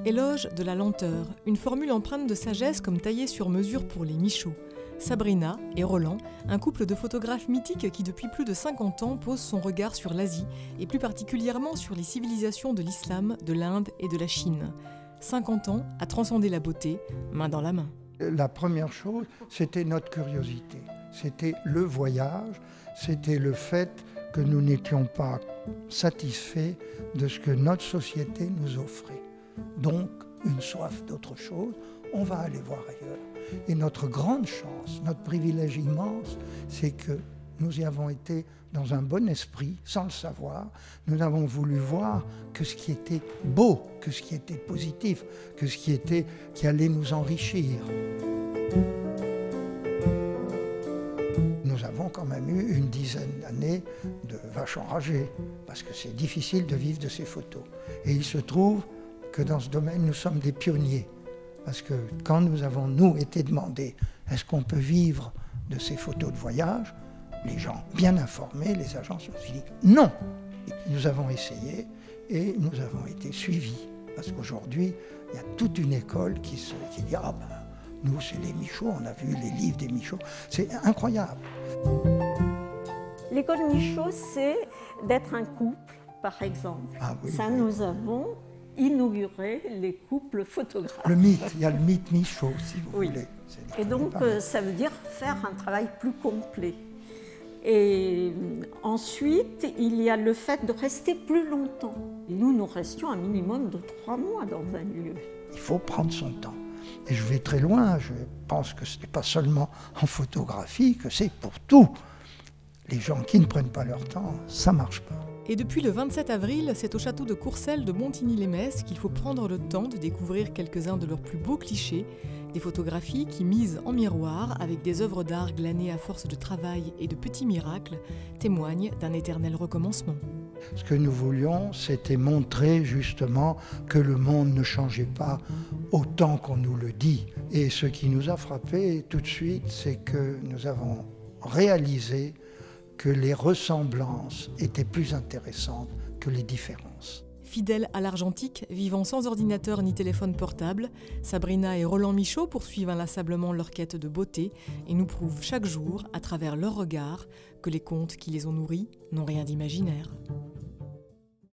Éloge de la lenteur, une formule empreinte de sagesse comme taillée sur mesure pour les Michaud. Sabrina et Roland, un couple de photographes mythiques qui depuis plus de 50 ans pose son regard sur l'Asie et plus particulièrement sur les civilisations de l'islam, de l'Inde et de la Chine. 50 ans à transcender la beauté, main dans la main. La première chose, c'était notre curiosité, c'était le voyage, c'était le fait que nous n'étions pas satisfaits de ce que notre société nous offrait. Donc, une soif d'autre chose, on va aller voir ailleurs. Et notre grande chance, notre privilège immense, c'est que nous y avons été dans un bon esprit, sans le savoir. Nous avons voulu voir que ce qui était beau, que ce qui était positif, que ce qui allait nous enrichir. Nous avons quand même eu une dizaine d'années de vaches enragées, parce que c'est difficile de vivre de ces photos. Et il se trouve que dans ce domaine, nous sommes des pionniers. Parce que quand nous avons, nous, été demandés, est-ce qu'on peut vivre de ces photos de voyage, les gens bien informés, les agences ont dit non. Nous avons essayé et nous avons été suivis. Parce qu'aujourd'hui, il y a toute une école qui dit ah ben, nous, c'est les Michaud, on a vu les livres des Michaud. C'est incroyable. L'école Michaud, c'est d'être un couple, par exemple. Ah, oui, ça, oui. nous avons inauguré les couples photographes. Le mythe, il y a le mythe Michaud, si vous oui. voulez. Et donc, ça veut dire faire un travail plus complet. Et ensuite, il y a le fait de rester plus longtemps. Nous restions un minimum de 3 mois dans un lieu. Il faut prendre son temps. Et je vais très loin, je pense que ce n'est pas seulement en photographie, que c'est pour tout. Les gens qui ne prennent pas leur temps, ça ne marche pas. Et depuis le 27 avril, c'est au château de Courcelles de Montigny-lès-Metz qu'il faut prendre le temps de découvrir quelques-uns de leurs plus beaux clichés, des photographies qui, mises en miroir avec des œuvres d'art glanées à force de travail et de petits miracles, témoignent d'un éternel recommencement. Ce que nous voulions, c'était montrer justement que le monde ne changeait pas autant qu'on nous le dit. Et ce qui nous a frappé tout de suite, c'est que nous avons réalisé que les ressemblances étaient plus intéressantes que les différences. Fidèles à l'argentique, vivant sans ordinateur ni téléphone portable, Sabrina et Roland Michaud poursuivent inlassablement leur quête de beauté et nous prouvent chaque jour, à travers leurs regards, que les contes qui les ont nourris n'ont rien d'imaginaire.